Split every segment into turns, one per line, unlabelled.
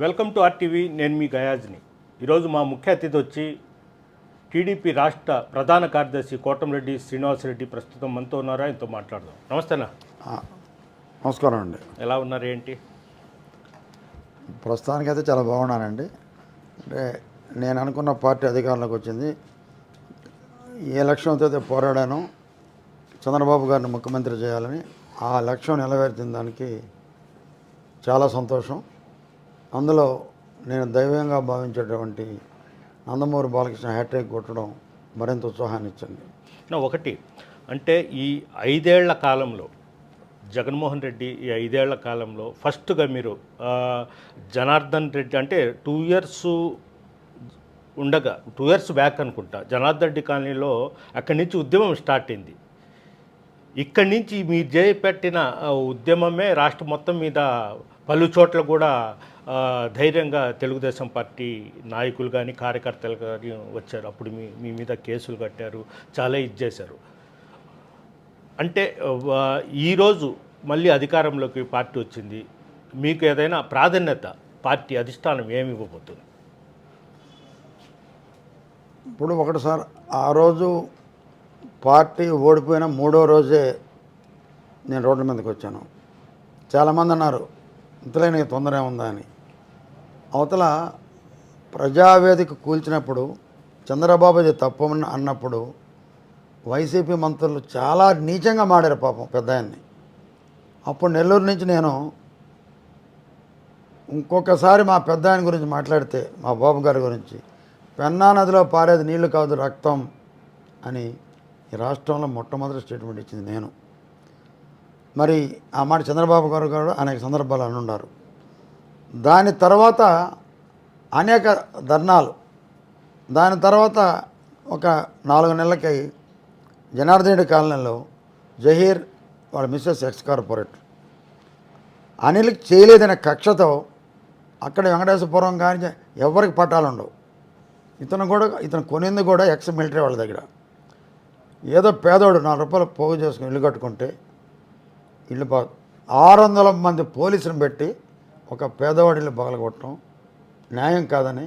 Welcome to RTV. నేను మీ గయాజ్ని. ఈరోజు మా ముఖ్య అతిథి వచ్చి టీడీపీ రాష్ట్ర ప్రధాన కార్యదర్శి కోటంరెడ్డి శ్రీనివాసరెడ్డి ప్రస్తుతం మనతో ఉన్నారా, ఆయనతో మాట్లాడదాం. నమస్తేనా.
నమస్కారం అండి.
ఎలా ఉన్నారు, ఏంటి?
ప్రస్తుతానికైతే చాలా బాగున్నానండి. అంటే నేను అనుకున్న పార్టీ అధికారంలోకి వచ్చింది. ఏ లక్ష్యంతో అయితే పోరాడాను, చంద్రబాబు గారిని ముఖ్యమంత్రి చేయాలని, ఆ లక్ష్యం నెరవేర్చిన దానికి చాలా సంతోషం. అందులో నేను దైవంగా భావించేటువంటి నందమూరి బాలకృష్ణ హ్యాట్రిక్ కొట్టడం మరింత ఉత్సాహాన్ని ఇచ్చింది.
ఒకటి అంటే ఈ 5 ఏళ్ల కాలంలో జగన్మోహన్ రెడ్డి ఈ 5 ఏళ్ల కాలంలో ఫస్ట్గా మీరు జనార్దన్ రెడ్డి అంటే 2 ఇయర్స్ ఉండగా 2 ఇయర్స్ బ్యాక్ అనుకుంటా జనార్దన్ రెడ్డి కాలనీలో అక్కడి నుంచి ఉద్యమం స్టార్ట్ అయింది. ఇక్కడి నుంచి మీరు చేపట్టిన ఉద్యమమే రాష్ట్రం మొత్తం మీద పలు చోట్ల కూడా ధైర్యంగా తెలుగుదేశం పార్టీ నాయకులు కానీ కార్యకర్తలు కానీ వచ్చారు. అప్పుడు మీ మీద కేసులు కట్టారు, చాలా చేశారు. అంటే ఈరోజు మళ్ళీ అధికారంలోకి పార్టీ వచ్చింది. మీకు ఏదైనా ప్రాధాన్యత పార్టీ అధిష్టానం ఏమి ఇవ్వబోతుంది?
ఇప్పుడు ఒకటి సార్, ఆ రోజు పార్టీ ఓడిపోయిన 3వ రోజే నేను రోడ్ల మీదకి వచ్చాను. చాలామంది అన్నారు ఇంతలో నీకు తొందర ఏముందా అని. అవతల ప్రజావేదిక కూల్చినప్పుడు చంద్రబాబు ఇది తప్పు అన్నప్పుడు వైసీపీ మంత్రులు చాలా నీచంగా మాడారు పాపం పెద్ద ఆయన్ని. అప్పుడు నెల్లూరు నుంచి నేను ఇంకొకసారి మా పెద్ద ఆయన గురించి మాట్లాడితే, మా బాబు గారి గురించి, పెన్నా నదిలో పారేది నీళ్లు కాదు రక్తం అని ఈ రాష్ట్రంలో మొట్టమొదటి స్టేట్మెంట్ ఇచ్చింది నేను. మరి ఆ మాట చంద్రబాబు గారు కూడా అనేక సందర్భాలు అనున్నారు. దాని తర్వాత అనేక ధర్నాలు, దాని తర్వాత ఒక 4 నెలలకి జనార్దన్ రెడ్డి కాలనీలో జహీర్ వాళ్ళ మిస్సెస్ ఎక్స్ కార్పొరేటర్ అనిల్కి చేయలేదనే కక్షతో అక్కడ వెంకటేశ్వరపురం కానీ ఎవరికి పట్టాలు ఉండవు. ఇతను కొనింది కూడా ఎక్స్ మిలిటరీ వాళ్ళ దగ్గర. ఏదో పేదోడు 4 రూపాయలు పోగు చేసుకుని ఇల్లు కట్టుకుంటే ఇల్లు 600 మంది పోలీసులను పెట్టి ఒక పేదవాడి ఇల్లు పగలగొట్టడం న్యాయం కాదని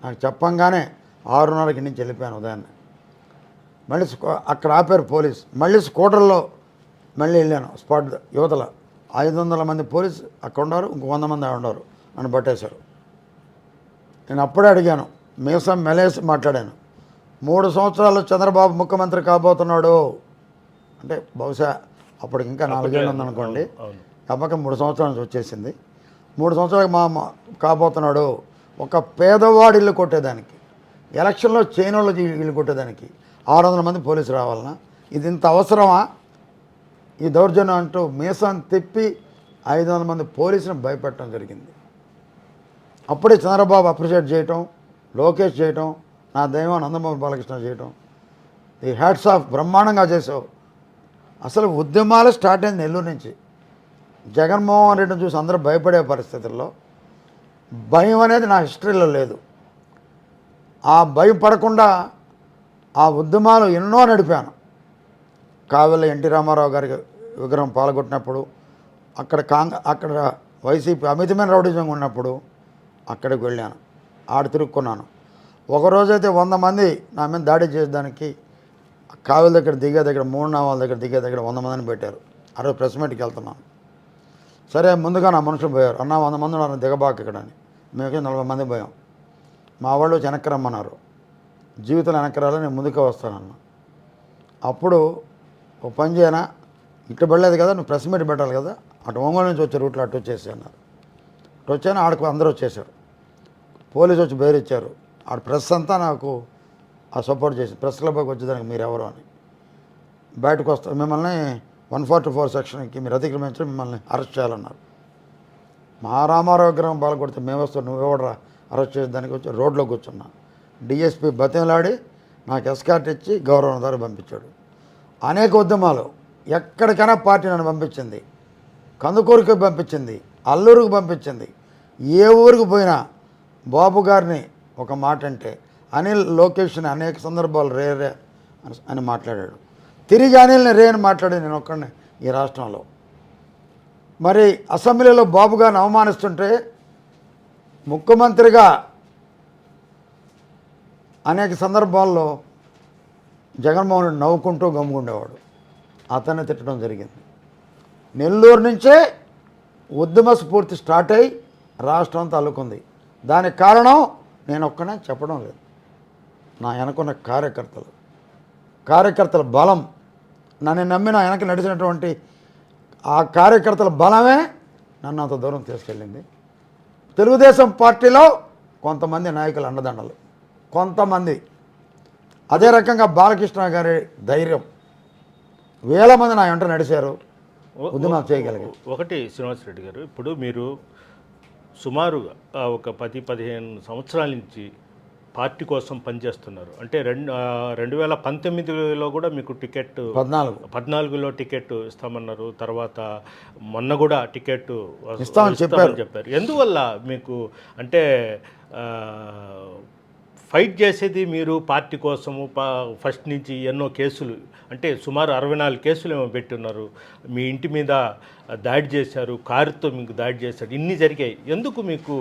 నాకు చెప్పంగానే 6:30 నుంచి వెళ్ళిపోయాను ఉదయాన్నే. మళ్ళీ అక్కడ ఆపారు పోలీస్. మళ్ళీ స్కూటర్లో మళ్ళీ వెళ్ళాను స్పాట్ యువతల. 500 మంది పోలీసు అక్కడ ఉన్నారు, ఇంకో 100 మంది ఉన్నారు, నన్ను పట్టేశారు. నేను అప్పుడే అడిగాను, మీసం మెలేసి మాట్లాడాను. 3 సంవత్సరాలు చంద్రబాబు ముఖ్యమంత్రి కాబోతున్నాడు అంటే బహుశా అప్పటికి ఇంకా 4 ఏళ్ళు ఉందనుకోండి. అప్పటికి 3 సంవత్సరాల నుంచి వచ్చేసింది. 3 సంవత్సరాలకు మా కాబోతున్నాడు. ఒక పేదవాడి ఇల్లు కొట్టేదానికి, ఎలక్షన్లో చైనోళ్ళు ఇల్లు కొట్టేదానికి 600 మంది పోలీసులు రావాలన్నా? ఇది ఇంత అవసరమా ఈ దౌర్జన్యం అంటూ మీసాన్ని తిప్పి 500 మంది పోలీసులను భయపెట్టడం జరిగింది. అప్పుడే చంద్రబాబు అప్రిషియేట్ చేయటం, లోకేష్ చేయటం, నా దైవం నందమూరి బాలకృష్ణ చేయటం, ఈ హ్యాట్స్ ఆఫ్ బ్రహ్మాండంగా చేసావు. అసలు ఉద్యమాలు స్టార్ట్ అయింది నెల్లూరు నుంచి. జగన్మోహన్ రెడ్డిని చూసి అందరూ భయపడే పరిస్థితుల్లో భయం అనేది నా హిస్టరీలో లేదు. ఆ భయం పడకుండా ఆ ఉద్యమాలు ఎన్నో నడిపాను. కావలి ఎన్టీ రామారావు గారికి విగ్రహం పాల్గొట్టినప్పుడు, అక్కడ వైసీపీ అమితమైన రౌడిజం ఉన్నప్పుడు అక్కడికి వెళ్ళాను, తిరుక్కున్నాను. ఒకరోజైతే 100 మంది నా మీద దాడి చేసేదానికి కావలి దగ్గర దిగే దగ్గర 3 నావాల దగ్గర దిగే దగ్గర 100 మందిని పెట్టారు. ఆ రోజు ప్రెస్ మీట్కి వెళ్తున్నాను. సరే, ముందుగా నా మనుషులు పోయారు. 100 మంది ఉన్నారు దిగబాకు ఇక్కడ అని. మేము 40 మంది పోయాం. మా వాళ్ళు వెనక్కి రమ్మన్నారు. జీవితంలో వెనక్కి రాలని నేను ముందుకే వస్తానన్న. అప్పుడు ఒక పని చేయనా, ఇటు పడలేదు కదా, నువ్వు ప్రెస్ మీట్ పెట్టాలి కదా, అటు ఒంగోలు నుంచి వచ్చే రూట్లో అటు వచ్చేసి అన్నారు. అటు వచ్చాను, ఆడకు అందరూ వచ్చేసారు. పోలీసు వచ్చి బెదిరించారు. ఆడ ప్రెస్ అంతా నాకు సపోర్ట్ చేసి ప్రెస్ క్లబ్కి వచ్చేదానికి మీరు ఎవరు అని. బయటకు వస్తారు, మిమ్మల్ని 144 సెక్షన్కి మీరు అతిక్రమించడం, మిమ్మల్ని అరెస్ట్ చేయాలన్నారు. మా రామారావు విగ్రహం పాల్గొడితే మేము వస్తాం, నువ్వెవడరా అరెస్ట్ చేసేదానికి వచ్చి రోడ్లో కూర్చున్నా. డిఎస్పీ బతిమలాడి నాకు ఎస్కార్ట్ ఇచ్చి గవర్నర్ దగ్గర పంపించాడు. అనేక ఉద్యమాలు, ఎక్కడికైనా పార్టీ నన్ను పంపించింది. కందుకూరుకి పంపించింది, అల్లూరుకు పంపించింది. ఏ ఊరికి పోయినా బాబు గారిని ఒక మాట అంటే అనిల్ లోకేష్ని అనేక సందర్భాలు రే అని మాట్లాడాడు. తిరిగి అనిల్ని రే అని మాట్లాడి నేను ఒక్కడిని ఈ రాష్ట్రంలో. మరి అసెంబ్లీలో బాబు గారిని అవమానిస్తుంటే ముఖ్యమంత్రిగా అనేక సందర్భాల్లో జగన్మోహన్ రెడ్డి నవ్వుకుంటూ గమ్ముకుండేవాడు. అతన్ని తిట్టడం జరిగింది. నెల్లూరు నుంచే ఉద్యమ స్ఫూర్తి స్టార్ట్ అయ్యి రాష్ట్రం అంతా అల్లుకుంది. దానికి కారణం నేను ఒక్కనే చెప్పడం లేదు, నా వెనకున్న కార్యకర్తల బలం, నన్ను నమ్మి నా వెనక నడిచినటువంటి ఆ కార్యకర్తల బలమే నన్ను అంత దూరం తీసుకెళ్ళింది. తెలుగుదేశం పార్టీలో కొంతమంది నాయకులు అండదండలు, కొంతమంది అదే రకంగా బాలకృష్ణ గారి ధైర్యం, వేల మంది నా వెంట నడిచారు, ఉద్యమం చేయగలిగారు.
ఒకటి శ్రీనివాసరెడ్డి గారు, ఇప్పుడు మీరు సుమారుగా ఒక 10-15 సంవత్సరాల నుంచి పార్టీ కోసం పనిచేస్తున్నారు. అంటే 2019లో కూడా మీకు టికెట్ 14లో టికెట్ ఇస్తామన్నారు. తర్వాత మొన్న కూడా టికెట్
ఇస్తామని
చెప్పారు. ఎందువల్ల మీకు అంటే ఫైట్ చేసేది మీరు పార్టీ కోసము ఫస్ట్ నుంచి ఎన్నో కేసులు, అంటే సుమారు 64 కేసులు ఏమో పెట్టున్నారు, మీ ఇంటి మీద దాడి చేశారు, కారుతో మీకు దాడి చేశారు, ఇన్ని జరిగాయి. ఎందుకు మీకు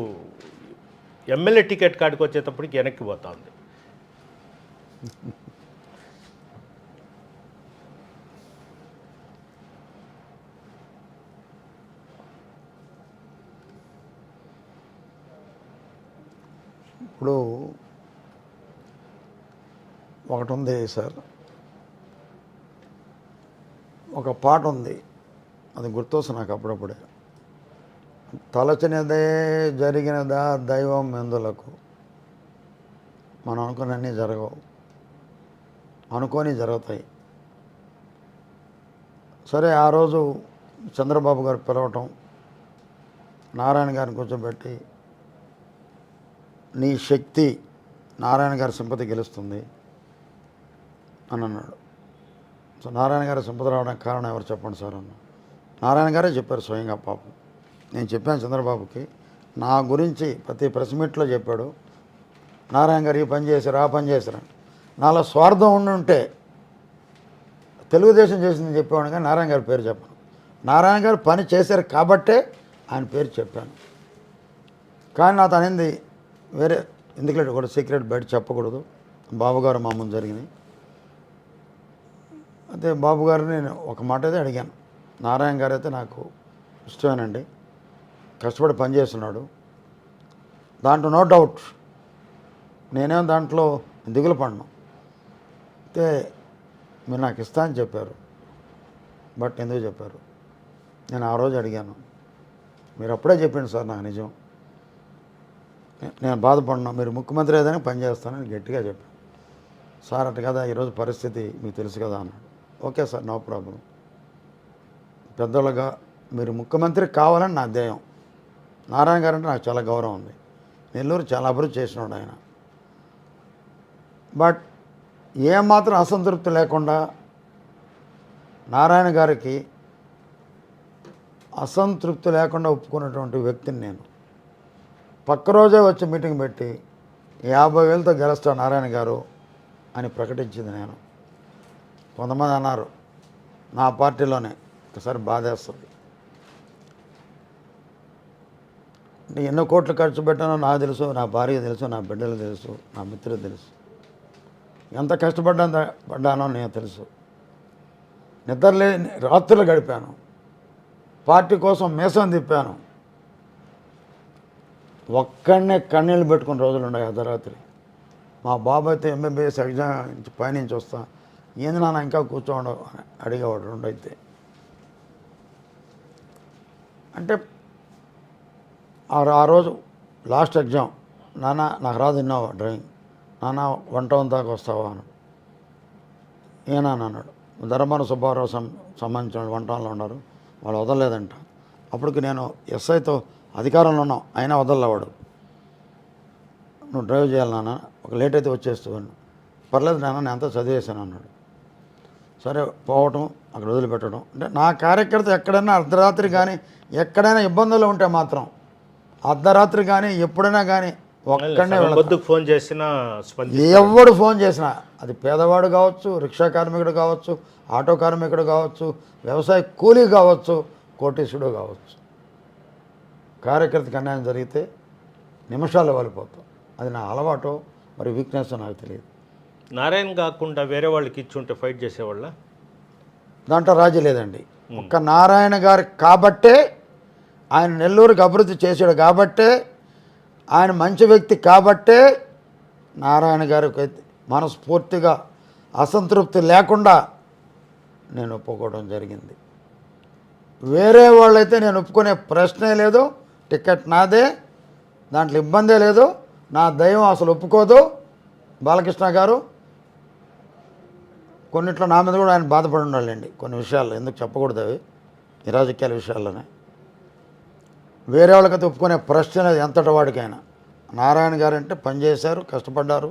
ఎమ్మెల్యే టికెట్ కాడికి వచ్చేటప్పటికి వెనక్కి పోతా ఉంది?
ఇప్పుడు ఒకటి ఉంది సార్, ఒక పాట ఉంది, అది గుర్తొస్తుంది నాకు అప్పుడప్పుడే. తలచినదే జరిగినదా దైవం ఎందులకు, మనం అనుకున్నన్నీ జరగవు, అనుకోని జరుగుతాయి. సరే, ఆ రోజు చంద్రబాబు గారు పిలవటం, నారాయణ గారిని కూర్చోబెట్టి నీ శక్తి నారాయణ గారి సింపతి గెలుస్తుంది అని అన్నాడు. సో నారాయణ గారి సింపతి రావడానికి కారణం ఎవరు చెప్పండి సార్ అన్న. నారాయణ గారే చెప్పారు స్వయంగా. పాపం నేను చెప్పాను చంద్రబాబుకి, నా గురించి ప్రతి ప్రెస్ మీట్లో చెప్పాడు, నారాయణ గారు ఈ పని చేశారు, ఆ పని చేశారు. నాలో స్వార్థం ఉంటే తెలుగుదేశం చేసిందని చెప్పేవాడు, కానీ నారాయణ గారి పేరు చెప్పాను. నారాయణ గారు పని చేశారు కాబట్టే ఆయన పేరు చెప్పాను. కానీ నాతో అనేది వేరే, ఎందుకంటే కూడా సీక్రెట్ బయట చెప్పకూడదు. బాబుగారు మా ముందు జరిగినాయి. అయితే బాబు గారిని నేను ఒక మాట అయితే అడిగాను, నారాయణ గారు అయితే నాకు ఇష్టమేనండి, కష్టపడి పనిచేస్తున్నాడు, దాంట్లో నో డౌట్, నేనేం దాంట్లో దిగులు పడను. అయితే మీరు నాకు ఇస్తా అని చెప్పారు, బట్ ఎందుకు చెప్పారు? నేను ఆ రోజు అడిగాను, మీరు అప్పుడే చెప్పింది సార్ నాకు నిజం, నేను బాధపడినా, మీరు ముఖ్యమంత్రి ఏదైనా పనిచేస్తానని గట్టిగా చెప్పాను. సార్ అట్ట కదా, ఈరోజు పరిస్థితి మీకు తెలుసు కదా అన్నాడు. ఓకే సార్, నో ప్రాబ్లం, పెద్దోళ్ళగా మీరు ముఖ్యమంత్రి కావాలని నా ధ్యేయం. నారాయణ గారు అంటే నాకు చాలా గౌరవం ఉంది, నెల్లూరు చాలా అభివృద్ధి చేసినాడు ఆయన. బట్ ఏమాత్రం అసంతృప్తి లేకుండా నారాయణ గారికి అసంతృప్తి లేకుండా ఒప్పుకున్నటువంటి వ్యక్తిని నేను. పక్క రోజే వచ్చి మీటింగ్ పెట్టి 50,000తో గెలుస్తాడు నారాయణ గారు అని ప్రకటించింది నేను. కొంతమంది అన్నారు నా పార్టీలోనే, ఒకసారి బాధేస్తుంది. అంటే ఎన్నో కోట్లు ఖర్చు పెట్టానో నాకు తెలుసు, నా భార్య తెలుసు, నా బిడ్డలు తెలుసు, నా మిత్రులు తెలుసు, ఎంత పడ్డానో నేను తెలుసు. నిద్రలేని రాత్రులు గడిపాను, పార్టీ కోసం మీసం తిప్పాను, ఒక్కడనే కన్నీళ్ళు పెట్టుకున్న రోజులు ఉన్నాయి అర్ధరాత్రి. మా బాబు అయితే ఎంబీబీఎస్ ఎగ్జామ్ పైనుంచి వస్తా, ఏంది నాన్న ఇంకా కూర్చోండు అడిగేవాడు రెండైతే. అంటే ఆ రోజు లాస్ట్ ఎగ్జామ్, నాన్న నాకు రాదు విన్నావా డ్రైవింగ్, నాన్న 1 టౌన్ దాకా వస్తావా అన్నాడు. ఏనా అన్నాడు. ధర్మాన సుబ్బారావు సంబంధించిన 1 టౌన్లో ఉన్నారు, వాళ్ళు వదలలేదంట. అప్పటికి నేను ఎస్ఐతో అధికారంలో ఉన్నాం, అయినా వదలలేవాడు. నువ్వు డ్రైవ్ చేయాలి నాన్న, ఒక లేట్ అయితే వచ్చేస్తాను. పర్లేదు నాన్న, నేను అంతా చదివేశాను అన్నాడు. సరే పోవటం, అక్కడ వదిలిపెట్టడం. అంటే నా కార్యకర్త ఎక్కడైనా అర్ధరాత్రి కానీ ఎక్కడైనా ఇబ్బందులు ఉంటే మాత్రం అర్ధరాత్రి కానీ ఎప్పుడైనా కానీ ఒక్కడనే
ఫోన్ చేసినా,
ఎవడు ఫోన్ చేసినా, అది పేదవాడు కావచ్చు, రిక్షా కార్మికుడు కావచ్చు, ఆటో కార్మికుడు కావచ్చు, వ్యవసాయ కూలీ కావచ్చు, కోటీశ్వరుడు కావచ్చు, కార్యకర్తకి అన్యాయం జరిగితే నిమిషాలు వాలిపోతాం. అది నా అలవాటు, మరి వీక్నెస్ నాకు తెలియదు.
నారాయణ కాకుండా వేరే వాళ్ళకి ఇచ్చి ఉంటే ఫైట్ చేసేవాళ్ళ?
దాంట్లో రాజీ లేదండి. ఒక్క నారాయణ గారు కాబట్టే, ఆయన నెల్లూరుకి అభివృద్ధి చేశాడు కాబట్టే, ఆయన మంచి వ్యక్తి కాబట్టే నారాయణ గారికి మనస్ఫూర్తిగా అసంతృప్తి లేకుండా నేను ఒప్పుకోవడం జరిగింది. వేరే వాళ్ళైతే నేను ఒప్పుకునే ప్రశ్నే లేదు. టికెట్ నాదే, దాంట్లో ఇబ్బందే లేదు. నా దైవం అసలు ఒప్పుకోదు. బాలకృష్ణ గారు కొన్నిట్లో నా మీద కూడా ఆయన బాధపడి ఉండాలండి, కొన్ని విషయాల్లో. ఎందుకు చెప్పకూడదు అవి, ఈ రాజకీయాల విషయాల్లోనే. వేరే వాళ్ళకైతే ఒప్పుకునే ప్రశ్న లేదు ఎంతటి వాడికైనా. నారాయణ గారు అంటే పనిచేశారు, కష్టపడ్డారు,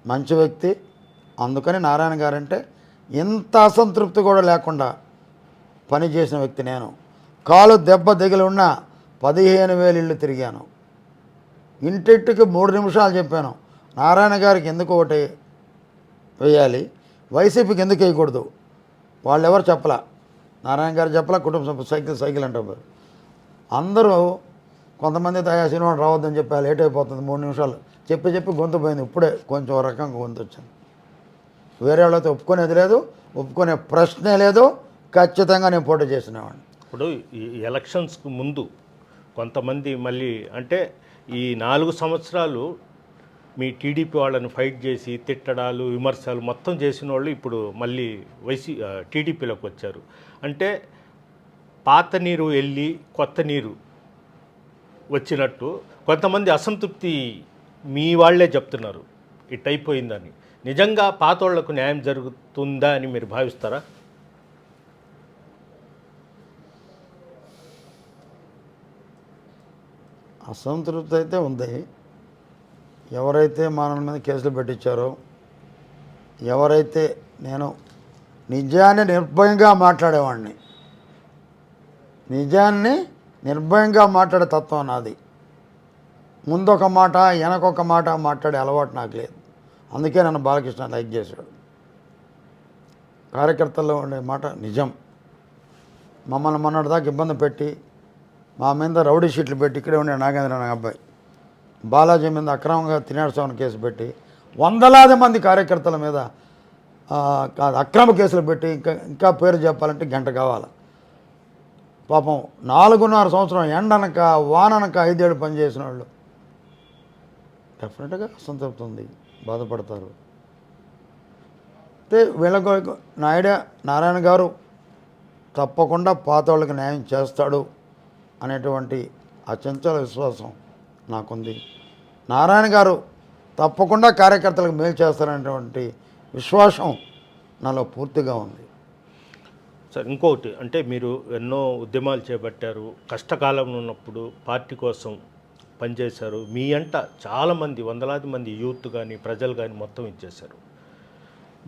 మంచి వ్యక్తి. అందుకని నారాయణ గారంటే ఇంత అసంతృప్తి కూడా లేకుండా పనిచేసిన వ్యక్తి నేను. కాలు దెబ్బ దిగిలి ఉన్న 15,000 ఇళ్ళు తిరిగాను. ఇంటింటికి 3 నిమిషాలు చెప్పాను. నారాయణ గారికి ఎందుకు ఒకటి వేయాలి, వైసీపీకి ఎందుకు వేయకూడదు, వాళ్ళు ఎవరు చెప్పలా. నారాయణ గారు చెప్పలా, కుటుంబ సభ్యులు సైకిల్ అంటారు. అందరూ కొంతమంది తయా సినిమా రావద్దని చెప్పి లేట్ అయిపోతుంది 3 నిమిషాలు చెప్పి గొంతు పోయింది. ఇప్పుడే కొంచెం రకంగా గొంతు వచ్చింది. వేరే వాళ్ళతో ఒప్పుకునేది లేదు, ఒప్పుకునే ప్రశ్నే లేదు. ఖచ్చితంగా నేను పోటీ చేసినవాడిని.
ఇప్పుడు ఈ ఎలక్షన్స్కు ముందు కొంతమంది మళ్ళీ అంటే ఈ 4 సంవత్సరాలు మీ టీడీపీ వాళ్ళని ఫైట్ చేసి తిట్టడాలు, విమర్శలు మొత్తం చేసిన వాళ్ళు ఇప్పుడు మళ్ళీ టీడీపీలోకి వచ్చారు. అంటే పాత నీరు వెళ్ళి కొత్త నీరు వచ్చినట్టు కొంతమంది అసంతృప్తి మీ వాళ్ళే చెప్తున్నారు ఇట్ అయిపోయిందని. నిజంగా పాత వాళ్లకు న్యాయం జరుగుతుందా అని మీరు భావిస్తారా?
అసంతృప్తి అయితే ఉంది. ఎవరైతే మన మీద కేసులు పెట్టించారో, ఎవరైతే నేను నిజాన్ని నిర్భయంగా మాట్లాడేవాడిని, నిజాన్ని నిర్భయంగా మాట్లాడే తత్వం నాది. ముందొక మాట వెనకొక మాట మాట్లాడే అలవాటు నాకు లేదు. అందుకే నన్ను బాలకృష్ణ లైక్ చేశాడు. కార్యకర్తల్లో ఉండే మాట నిజం. మమ్మల్ని మొన్నటిదాకా ఇబ్బంది పెట్టి, మా మీద రౌడీ షీట్లు పెట్టి, ఇక్కడే ఉండే నాగేంద్ర అనే అబ్బాయి బాలాజీ మీద అక్రమంగా తినేడ్చామని కేసు పెట్టి, వందలాది మంది కార్యకర్తల మీద అక్రమ కేసులు పెట్టి, ఇంకా పేరు చెప్పాలంటే గంట కావాలి. పాపం 4.5 సంవత్సరం ఎండనక వాననక 5 ఏళ్ళు పనిచేసిన వాళ్ళు డెఫినెట్గా అసంతృప్తి ఉంది, బాధపడతారు. అయితే వీళ్ళకు నారాయణ గారు తప్పకుండా పాత వాళ్ళకి న్యాయం చేస్తాడు అనేటువంటి అచంచల విశ్వాసం నాకుంది. నారాయణ గారు తప్పకుండా కార్యకర్తలకు మేలు చేస్తారనేటువంటి విశ్వాసం నాలో పూర్తిగా ఉంది.
సార్ ఇంకొకటి అంటే మీరు ఎన్నో ఉద్యమాలు చేపట్టారు, కష్టకాలంలో ఉన్నప్పుడు పార్టీ కోసం పనిచేశారు. మీ అంట చాలామంది వందలాది మంది యూత్ కానీ ప్రజలు కానీ మొత్తం ఇచ్చేశారు.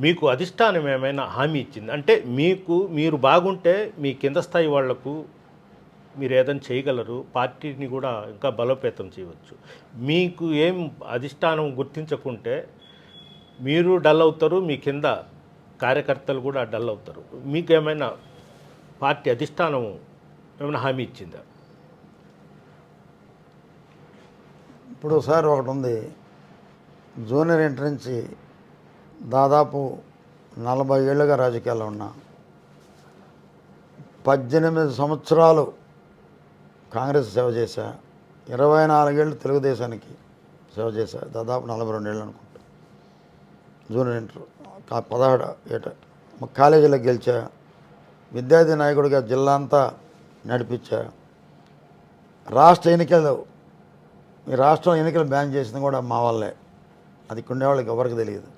మీకు అధిష్టానం ఏమైనా హామీ ఇచ్చింది? అంటే మీరు బాగుంటే మీ కింద స్థాయి వాళ్లకు మీరు ఏదైనా చేయగలరు, పార్టీని కూడా ఇంకా బలోపేతం చేయవచ్చు. మీకు ఏం అధిష్టానం గుర్తించకుంటే మీరు డల్ అవుతారు, మీ కింద కార్యకర్తలు కూడా డల్ అవుతారు. మీకు ఏమైనా పార్టీ అధిష్టానం ఏమైనా హామీ ఇచ్చిందా?
ఇప్పుడు సార్ ఒకటి ఉంది, జూనియర్ ఇంటర్ నుంచి దాదాపు 40 ఏళ్ళుగా రాజకీయాల్లో ఉన్నా. 18 సంవత్సరాలు కాంగ్రెస్ సేవ చేశా, 24 ఏళ్ళు తెలుగుదేశానికి సేవ చేశా, దాదాపు 42 ఏళ్ళు అనుకుంటా. జూనియర్ ఇంటర్ 16 ఏట కాలేజీలో గెలిచా, విద్యార్థి నాయకుడిగా జిల్లా అంతా నడిపించా. రాష్ట్ర ఎన్నికలు, ఈ రాష్ట్రం ఎన్నికలు బ్యాన్ చేసింది కూడా మా వాళ్ళే. అది ఉండేవాళ్ళకి ఎవరికి తెలియదు.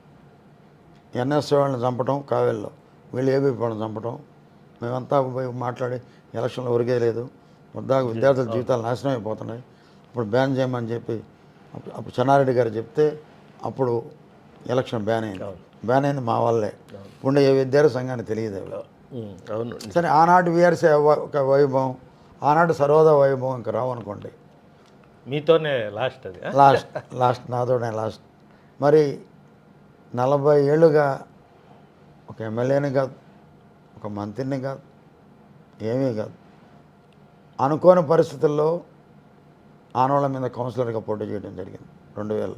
ఎన్ఎస్ఏ వాళ్ళని చంపటం కావేల్లో, వీళ్ళు ఏబీపీ వాళ్ళని చంపటం, మేమంతా పోయి మాట్లాడి ఎలక్షన్లో ఒరిగే లేదు, వద్దాకు విద్యార్థుల జీవితాలు నాశనం అయిపోతున్నాయి, అప్పుడు బ్యాన్ చేయమని చెప్పి అప్పుడు చెన్నారెడ్డి గారు చెప్తే అప్పుడు ఎలక్షన్ బ్యాన్ అయింది మా వాళ్ళే. ఉండే ఏ విద్యార్థి సంఘానికి తెలియదు.
అవును
సరే, ఆనాటి వీఆర్సీ ఒక వైభవం, ఆనాటి సర్వదా వైభవం ఇంకా రావనుకోండి.
మీతోనే లాస్ట్ అది
లాస్ట్ నాతోనే లాస్ట్. మరి 40 ఏళ్ళుగా ఒక ఎమ్మెల్యేని కాదు, ఒక మంత్రిని కాదు, ఏమీ కాదు, అనుకోని పరిస్థితుల్లో ఆనవాళ్ళ మీద కౌన్సిలర్గా పోటీ చేయడం జరిగింది 2000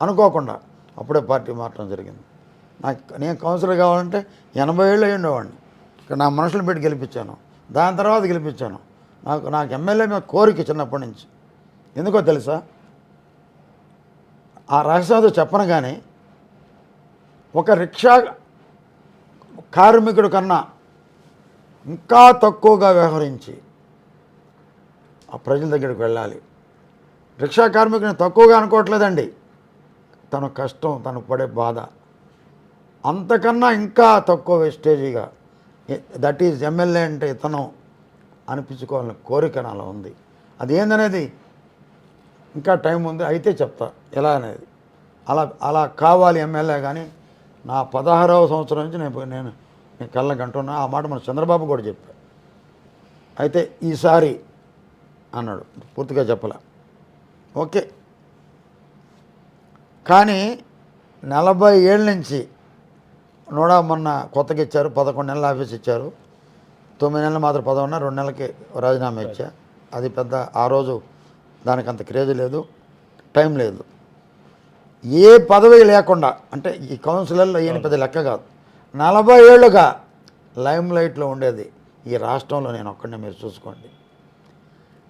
అనుకోకుండా. అప్పుడే పార్టీ మారడం జరిగింది. నేను కౌన్సిలర్ కావాలంటే 80 ఏళ్ళు అయి ఉండేవాడిని. ఇక్కడ నా మనుషులు పెట్టి గెలిపించాను. దాని తర్వాత గెలిపించాను. నాకు ఎమ్మెల్యే మీద కోరిక చిన్నప్పటి నుంచి. ఎందుకో తెలుసా? ఆ రహస్యాలు చెప్పను కానీ ఒక రిక్షా కార్మికుడి కన్నా ఇంకా తక్కువగా వ్యవహరించి ఆ ప్రజల దగ్గరికి వెళ్ళాలి. రిక్షా కార్మికుని తక్కువగా అనుకోవట్లేదండి, తన కష్టం, తను పడే బాధ అంతకన్నా ఇంకా తక్కువ వేస్టేజీగా దట్ ఈజ్ ఎమ్మెల్యే అంటే ఇతను అనిపించుకోవాలని కోరిక నాలో ఉంది. అదేందనేది ఇంకా టైం ఉంది, అయితే చెప్తా ఎలా అనేది. అలా కావాలి ఎమ్మెల్యే. కానీ నా 16వ సంవత్సరం నుంచి నేను కళ్ళకి అంటున్నా. ఆ మాట మన చంద్రబాబు కూడా చెప్పా. అయితే ఈసారి అన్నాడు, పూర్తిగా చెప్పలే. ఓకే, కానీ 40 ఏళ్ళ నుంచి నోడా మొన్న కొత్తగా ఇచ్చారు, 11 నెలల ఆఫీస్ ఇచ్చారు. 9 నెలలు మాత్రం పదవి ఉన్నా, 2 నెలలకి రాజీనామా ఇచ్చా. అది పెద్ద ఆ రోజు దానికి అంత క్రేజ్ లేదు, టైం లేదు. ఏ పదవి లేకుండా, అంటే ఈ కౌన్సిలర్లో ఈయన పెద్ద లెక్క కాదు. 40 ఏళ్ళుగా లైమ్ లైట్లో ఉండేది ఈ రాష్ట్రంలో నేను ఒక్కడినే. మీరు చూసుకోండి,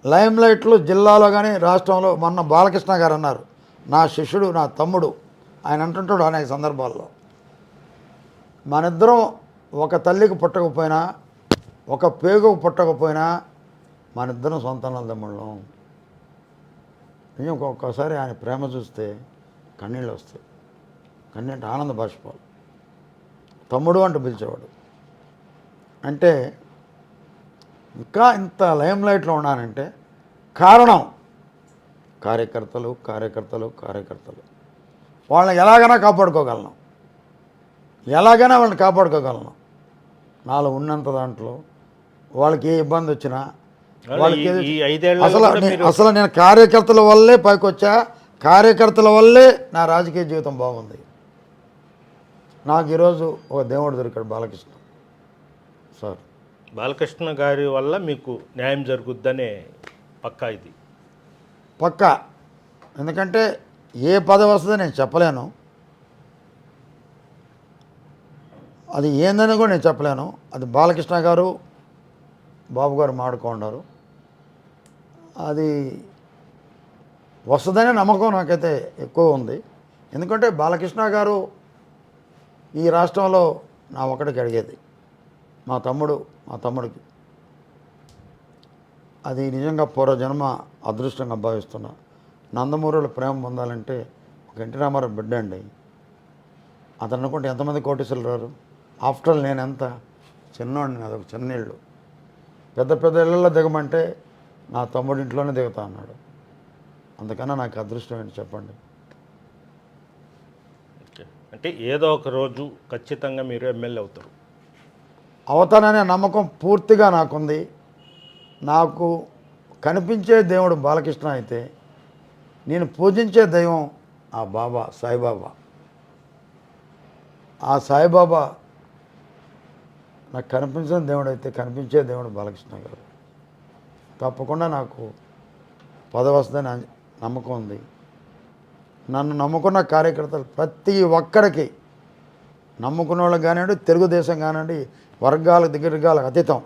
లైమ్ లైట్లు జిల్లాలో కానీ రాష్ట్రంలో. మొన్న బాలకృష్ణ గారు అన్నారు, నా శిష్యుడు, నా తమ్ముడు. ఆయన అంటుంటాడు అనేక సందర్భాల్లో, మనిద్దరం ఒక తల్లికి పుట్టకపోయినా, ఒక పేగుకు పుట్టకపోయినా మనిద్దరం సొంత తమ్ముళ్ళం. నిజం. ఒక్కొక్కసారి ఆయన ప్రేమ చూస్తే కన్నీళ్ళు వస్తాయి. కన్నీటి ఆనంద బాష్పాలు. తమ్ముడు అంటూ పిలిచేవాడు. అంటే ఇంకా ఇంత లైమ్ లైట్లో ఉన్నానంటే కారణం కార్యకర్తలు. వాళ్ళని ఎలాగైనా కాపాడుకోగలను, నాలో ఉన్నంత దాంట్లో. వాళ్ళకి ఏ ఇబ్బంది వచ్చినా, వాళ్ళకి అసలు నేను కార్యకర్తల వల్లే పైకి వచ్చా. కార్యకర్తల వల్లే నా రాజకీయ జీవితం బాగుంది. నాకు ఈరోజు ఒక దేవుడు దొరికాడు, బాలకృష్ణ సార్.
బాలకృష్ణ గారి వల్ల మీకు న్యాయం జరుగుద్దనే పక్కా ఇది?
పక్కా. ఎందుకంటే ఏ పదవి వస్తుందో నేను చెప్పలేను, అది ఏందని కూడా నేను చెప్పలేను. అది బాలకృష్ణ గారు, బాబు గారు మాడుకున్నారు. అది వస్తుందనే నమ్మకం నాకైతే ఎక్కువ ఉంది. ఎందుకంటే బాలకృష్ణ గారు ఈ రాష్ట్రంలో నా ఒకటికి అడిగేది, మా తమ్ముడికి. అది నిజంగా పూర్వజన్మ అదృష్టంగా భావిస్తున్నా. నందమూరిలో ప్రేమ పొందాలంటే ఒక ఎన్టీ రామారావు బిడ్డ అండి. అతను అనుకుంటే ఎంతమంది కోటీసులు రారు. ఆఫ్టర్ ఆల్ నేను ఎంత చిన్నోడిని, అదొక చిన్న ఇళ్ళు. పెద్ద ఇళ్ళల్లో దిగమంటే నా తమ్ముడి ఇంట్లోనే దిగుతా అన్నాడు. అందుకన్నా నాకు అదృష్టం ఏంటి చెప్పండి.
అంటే ఏదో ఒక రోజు ఖచ్చితంగా మీరు ఎమ్మెల్యే
అవుతాననే నమ్మకం పూర్తిగా నాకుంది. నాకు కనిపించే దేవుడు బాలకృష్ణ అయితే, నేను పూజించే దైవం ఆ బాబా, సాయిబాబా. ఆ సాయిబాబా నాకు కనిపించిన దేవుడు అయితే, కనిపించే దేవుడు బాలకృష్ణ గారు. తప్పకుండా నాకు పదవి వస్తుందని నమ్మకం ఉంది. నన్ను నమ్ముకున్న కార్యకర్తలు ప్రతి ఒక్కరికి, నమ్ముకున్న వాళ్ళకి కానివ్వండి, తెలుగుదేశం కానివ్వండి, వర్గాలకు దిగ్గరగాలకు అతీతం,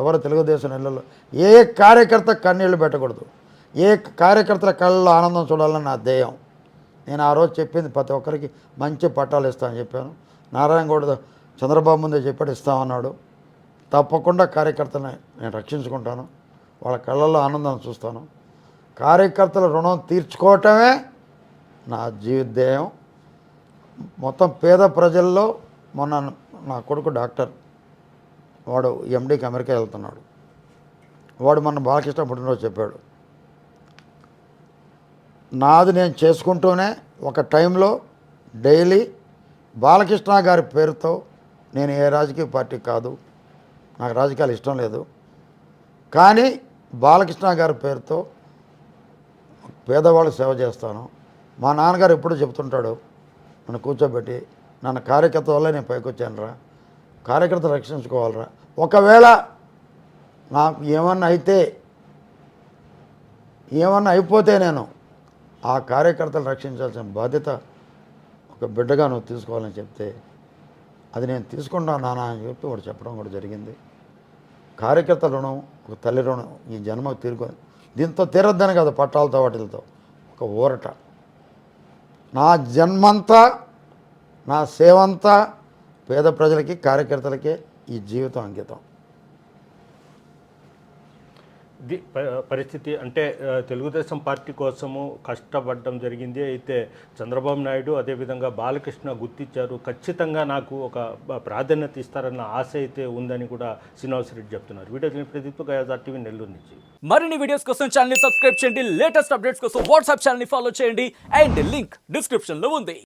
ఎవరు తెలుగుదేశం ఇళ్ళల్లో ఏ కార్యకర్త కన్నీళ్ళు పెట్టకూడదు, ఏ కార్యకర్తల కళ్ళలో ఆనందం చూడాలని నా ధ్యేయం. నేను ఆ రోజు చెప్పింది ప్రతి ఒక్కరికి మంచి పట్టాలు ఇస్తానని చెప్పాను. నారాయణ గౌడ్ చంద్రబాబు ముందే చెప్పాడు, ఇస్తామన్నాడు. తప్పకుండా కార్యకర్తలను నేను రక్షించుకుంటాను, వాళ్ళ కళ్ళల్లో ఆనందాన్ని చూస్తాను. కార్యకర్తల రుణం తీర్చుకోవటమే నా జీవిత ధ్యేయం. మొత్తం పేద ప్రజల్లో, మొన్న నా కొడుకు డాక్టర్, వాడు ఎండీకి అమెరికా వెళ్తున్నాడు. వాడు మొన్న బాలకృష్ణ పుట్టినరోజు చెప్పాడు, నాది నేను చేసుకుంటూనే ఒక టైంలో డైలీ బాలకృష్ణ గారి పేరుతో, నేను ఏ రాజకీయ పార్టీ కాదు, నాకు రాజకీయాలు ఇష్టం లేదు, కానీ బాలకృష్ణ గారి పేరుతో పేదవాళ్ళకి సేవ చేస్తాను. మా నాన్నగారు ఎప్పుడూ చెప్తుంటాడు, నన్ను కూర్చోబెట్టి, నన్ను కార్యకర్త వల్లే నేను పైకి వచ్చానురా, కార్యకర్తలు రక్షించుకోవాలరా, ఒకవేళ నాకు ఏమన్నా అయితే ఏమన్నా అయిపోతే నేను ఆ కార్యకర్తలు రక్షించాల్సిన బాధ్యత ఒక బిడ్డగా నువ్వు తీసుకోవాలని చెప్తే అది నేను తీసుకుంటాను నాన్న అని చెప్పి వాడు చెప్పడం కూడా జరిగింది. కార్యకర్త రుణం, ఒక తల్లి రుణం ఈ జన్మకు తీరుకొని దీంతో తీరొద్దని కాదు, పట్టాలతో వాటిలతో ఒక ఊరట. నా జన్మంతా నా సేవంతా పేద ప్రజలకి కార్యకర్తలకే ఈ జీవితం అంకితం.
పరిస్థితి అంటే తెలుగుదేశం పార్టీ కోసము కష్టపడడం జరిగింది. అయితే చంద్రబాబు నాయుడు అదేవిధంగా బాలకృష్ణ గుర్తించారు, ఖచ్చితంగా నాకు ఒక ప్రాధాన్యత ఇస్తారన్న ఆశ అయితే ఉందని కూడా శ్రీనివాసరెడ్డి చెప్తున్నారు. వీడియో ప్రదీప్ గయాజా టీవీ నెల్లూరు నుంచి.
మరిన్ని వీడియోస్ కోసం ఛానల్ ని సబ్స్క్రైబ్ చేయండి, లేటెస్ట్ అప్డేట్స్ కోసం వాట్సాప్ ఛానల్ ని ఫాలో చేయండి అండ్ లింక్ డిస్క్రిప్షన్ లో ఉంది.